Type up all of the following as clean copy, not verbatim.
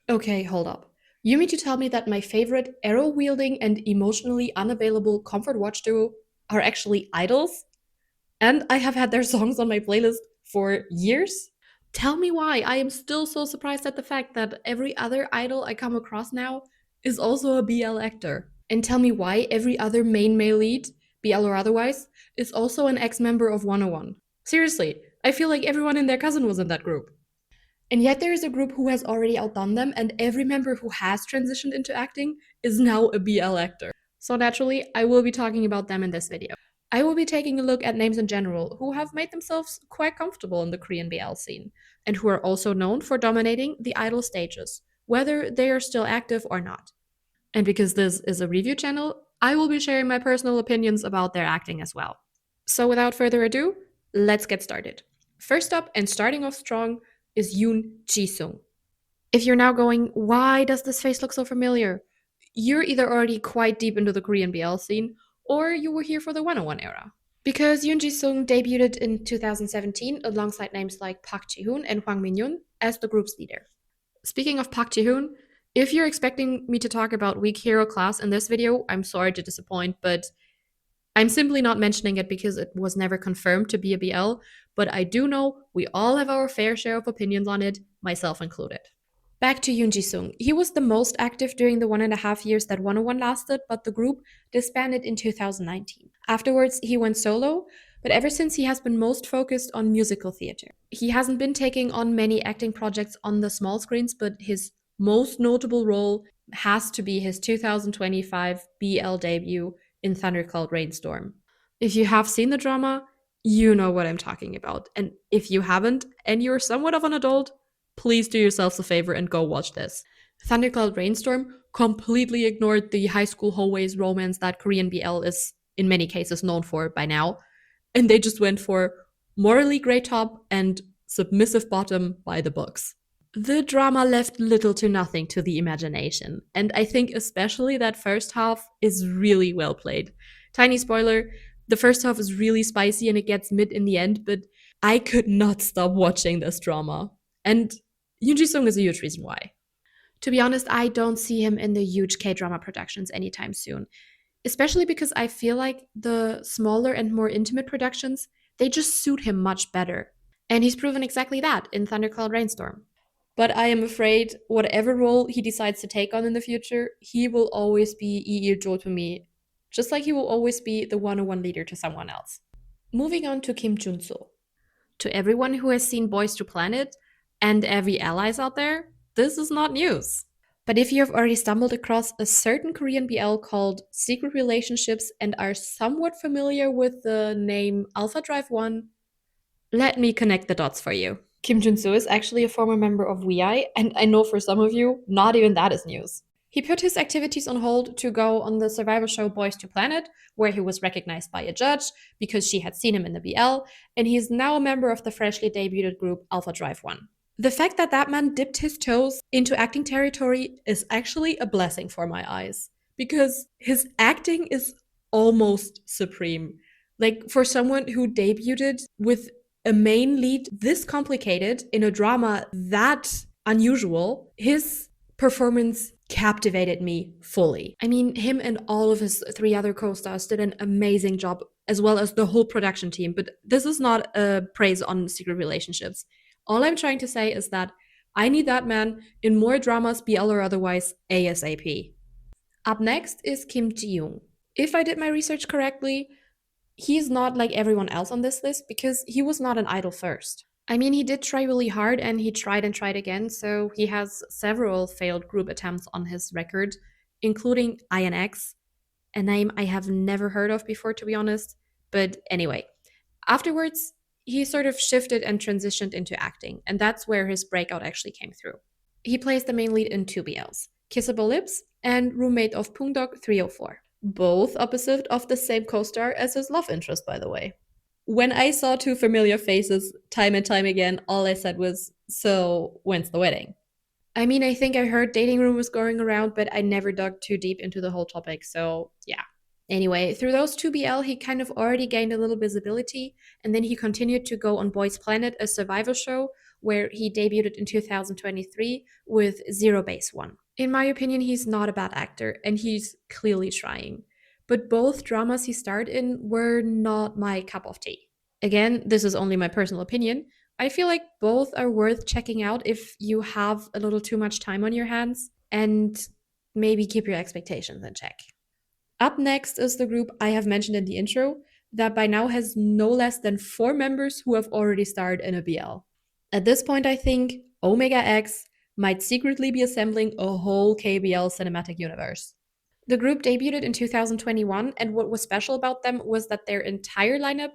Okay, hold up. You mean to tell me that my favorite arrow wielding and emotionally unavailable comfort watch duo are actually idols? And I have had their songs on my playlist for years? Tell me why. I am still so surprised at the fact that every other idol I come across now is also a BL actor. And tell me why every other main male lead, BL or otherwise, is also an ex member of 101. Seriously, I feel like everyone and their cousin was in that group. And yet there is a group who has already outdone them, and every member who has transitioned into acting is now a BL actor. So naturally, I will be talking about them in this video. I will be taking a look at names in general who have made themselves quite comfortable in the Korean BL scene, and who are also known for dominating the idol stages, whether they are still active or not. And because this is a review channel, I will be sharing my personal opinions about their acting as well. So without further ado, let's get started. First up and starting off strong is Yoon Ji-sung. If you're now going, why does this face look so familiar? You're either already quite deep into the Korean BL scene, or you were here for the 101 era. Because Yoon Ji-sung debuted in 2017 alongside names like Park Ji-hoon and Hwang Min-yoon as the group's leader. Speaking of Park Ji-hoon, if you're expecting me to talk about Weak Hero Class in this video, I'm sorry to disappoint, but I'm simply not mentioning it because it was never confirmed to be a BL, but I do know we all have our fair share of opinions on it, myself included. Back to Yoon Ji-sung. He was the most active during the 1.5 years that 101 lasted, but the group disbanded in 2019. Afterwards, he went solo, but ever since he has been most focused on musical theater. He hasn't been taking on many acting projects on the small screens, but his most notable role has to be his 2025 BL debut in Thundercloud Rainstorm. If you have seen the drama, you know what I'm talking about. And if you haven't, and you're somewhat of an adult, please do yourselves a favor and go watch this. Thundercloud Rainstorm completely ignored the high school hallways romance that Korean BL is in many cases known for by now, and they just went for morally great top and submissive bottom by the books. The drama left little to nothing to the imagination, and I think especially that first half is really well played. Tiny spoiler, the first half is really spicy and it gets mid in the end, but I could not stop watching this drama. And Yoon Ji-sung is a huge reason why. To be honest, I don't see him in the huge K-drama productions anytime soon, especially because I feel like the smaller and more intimate productions, they just suit him much better. And he's proven exactly that in Thundercloud Rainstorm. But I am afraid whatever role he decides to take on in the future, he will always be Lee Il-jo to me, just like he will always be the 101 leader to someone else. Moving on to Kim Jun-soo. To everyone who has seen Boys to Planet and every allies out there, this is not news. But if you have already stumbled across a certain Korean BL called Secret Relationships and are somewhat familiar with the name Alpha Drive 1, let me connect the dots for you. Kim Jun-soo is actually a former member of WEI, and I know for some of you, not even that is news. He put his activities on hold to go on the survival show Boys to Planet, where he was recognized by a judge because she had seen him in the BL, and he is now a member of the freshly debuted group Alpha Drive 1. The fact that that man dipped his toes into acting territory is actually a blessing for my eyes, because his acting is almost supreme. Like, for someone who debuted with a main lead this complicated in a drama that unusual, his performance captivated me fully. I mean, him and all of his three other co-stars did an amazing job, as well as the whole production team. But this is not a praise on Secret Relationships. All I'm trying to say is that I need that man in more dramas, BL or otherwise, ASAP. Up next is Kim Ji-young. If I did my research correctly, he's not like everyone else on this list because he was not an idol first. I mean, he did try really hard and he tried and tried again, so he has several failed group attempts on his record, including INX, a name I have never heard of before, to be honest. But anyway, afterwards, he sort of shifted and transitioned into acting, and that's where his breakout actually came through. He plays the main lead in two BLs, Kissable Lips and Roommate of Pungdog 304. Both opposite of the same co-star as his love interest, by the way. When I saw two familiar faces time and time again, all I said was, so when's the wedding? I mean, I think I heard dating rumors going around, but I never dug too deep into the whole topic, so yeah. Anyway, through those two BL, he kind of already gained a little visibility, and then he continued to go on Boys Planet, a survival show, where he debuted in 2023 with Zero Base One. In my opinion, he's not a bad actor, and he's clearly trying. But both dramas he starred in were not my cup of tea. Again, this is only my personal opinion. I feel like both are worth checking out if you have a little too much time on your hands, and maybe keep your expectations in check. Up next is the group I have mentioned in the intro that by now has no less than 4 members who have already starred in a BL. At this point, I think Omega X might secretly be assembling a whole KBL cinematic universe. The group debuted in 2021, and what was special about them was that their entire lineup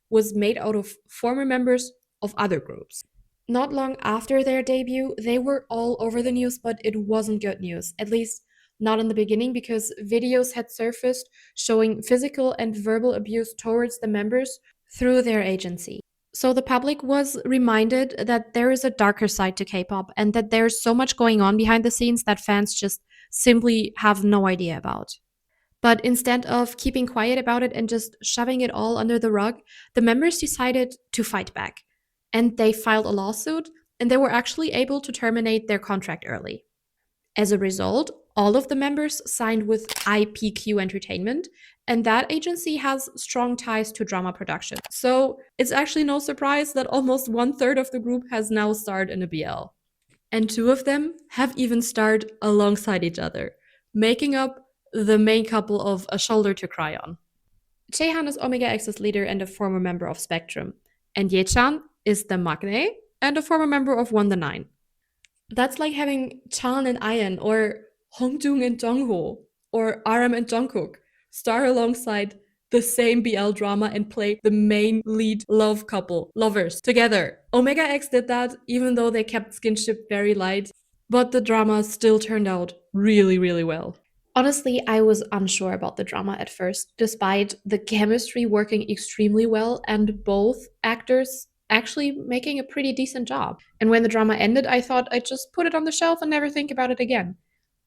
was made out of former members of other groups. Not long after their debut, they were all over the news, but it wasn't good news, at least not in the beginning, because videos had surfaced showing physical and verbal abuse towards the members through their agency. So the public was reminded that there is a darker side to K-pop and that there's so much going on behind the scenes that fans just simply have no idea about. But instead of keeping quiet about it and just shoving it all under the rug, the members decided to fight back. And they filed a lawsuit, and they were actually able to terminate their contract early. As a result, all of the members signed with IPQ Entertainment, and that agency has strong ties to drama production. So it's actually no surprise that almost 1/3 of the group has now starred in a BL. And 2 of them have even starred alongside each other, making up the main couple of A Shoulder to Cry On. Jaehan is Omega X's leader and a former member of Spectrum, and Yechan is the maknae and a former member of One the Nine. That's like having Chan and Ayan, or Hongjoong and Jongho, or Aram and Jungkook star alongside the same BL drama and play the main lead love couple, lovers, together. Omega X did that even though they kept skinship very light, but the drama still turned out really, really well. Honestly, I was unsure about the drama at first, despite the chemistry working extremely well and both actors actually making a pretty decent job. And when the drama ended, I thought I'd just put it on the shelf and never think about it again.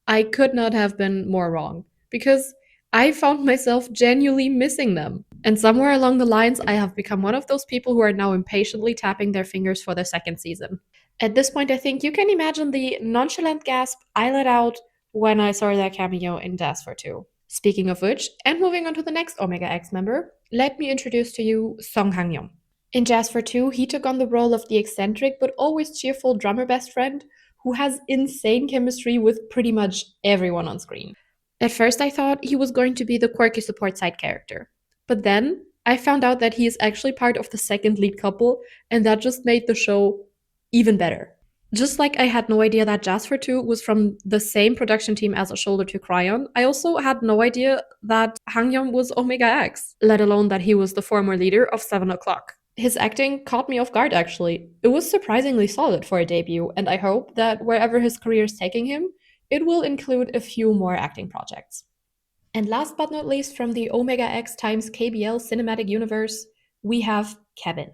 I could not have been more wrong, because I found myself genuinely missing them. And somewhere along the lines, I have become one of those people who are now impatiently tapping their fingers for the second season. At this point, I think you can imagine the nonchalant gasp I let out when I saw their cameo in Death for Two. Speaking of which, and moving on to the next Omega X member, let me introduce to you Song Hang-yong. In Jazz for Two, he took on the role of the eccentric but always cheerful drummer best friend who has insane chemistry with pretty much everyone on screen. At first, I thought he was going to be the quirky support side character. But then, I found out that he is actually part of the second lead couple, and that just made the show even better. Just like I had no idea that Jazz for Two was from the same production team as A Shoulder to Cry On, I also had no idea that Hang-yeon was Omega X, let alone that he was the former leader of 7 O'Clock. His acting caught me off guard, actually. It was surprisingly solid for a debut, and I hope that wherever his career is taking him, it will include a few more acting projects. And last but not least, from the Omega X times KBL cinematic universe, we have Kevin.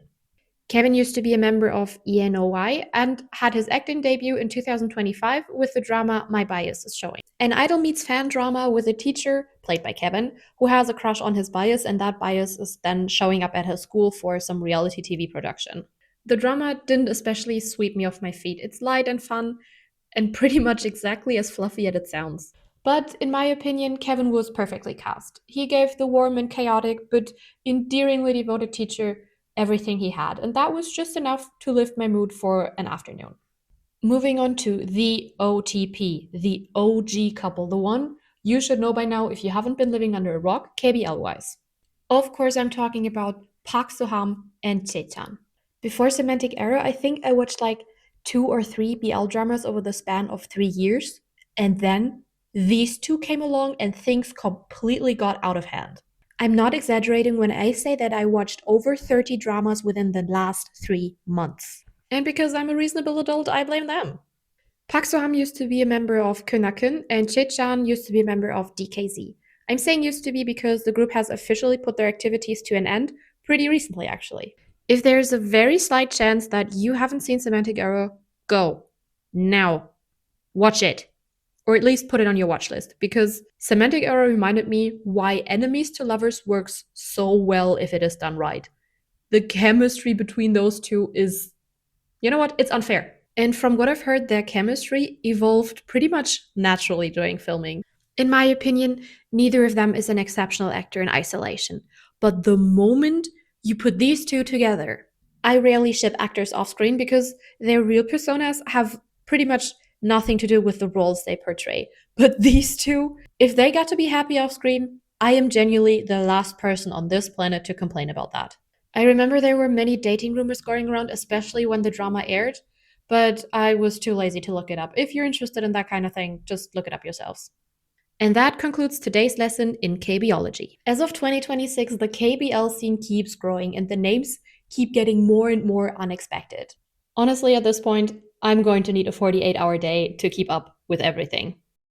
Kevin used to be a member of ENOY and had his acting debut in 2025 with the drama My Bias is Showing. An idol meets fan drama with a teacher, played by Kevin, who has a crush on his bias, and that bias is then showing up at his school for some reality TV production. The drama didn't especially sweep me off my feet. It's light and fun, and pretty much exactly as fluffy as it sounds. But in my opinion, Kevin was perfectly cast. He gave the warm and chaotic but endearingly devoted teacher everything he had, and that was just enough to lift my mood for an afternoon. Moving on to the OTP, the OG couple, the one you should know by now if you haven't been living under a rock, KBL wise. Of course, I'm talking about Park So-ham and Chae-chan. Before Semantic Error, I think I watched like 2 or 3 BL dramas over the span of 3 years, and then these two came along and things completely got out of hand. I'm not exaggerating when I say that I watched over 30 dramas within the last 3 months. And because I'm a reasonable adult, I blame them. Park So-ham used to be a member of Könakön, and Chae-chan used to be a member of DKZ. I'm saying used to be because the group has officially put their activities to an end pretty recently, actually. If there's a very slight chance that you haven't seen Semantic Error, go. Now. Watch it. Or at least put it on your watch list, because Semantic Error reminded me why Enemies to Lovers works so well if it is done right. The chemistry between those two is You know what? It's unfair. And from what I've heard, their chemistry evolved pretty much naturally during filming. In my opinion, neither of them is an exceptional actor in isolation. But the moment you put these two together, I rarely ship actors off screen because their real personas have pretty much nothing to do with the roles they portray. But these two, if they got to be happy off screen, I am genuinely the last person on this planet to complain about that. I remember there were many dating rumors going around, especially when the drama aired, but I was too lazy to look it up. If you're interested in that kind of thing, just look it up yourselves. And that concludes today's lesson in KBology. As of 2026, the KBL scene keeps growing and the names keep getting more and more unexpected. Honestly, at this point, I'm going to need a 48-hour day to keep up with everything.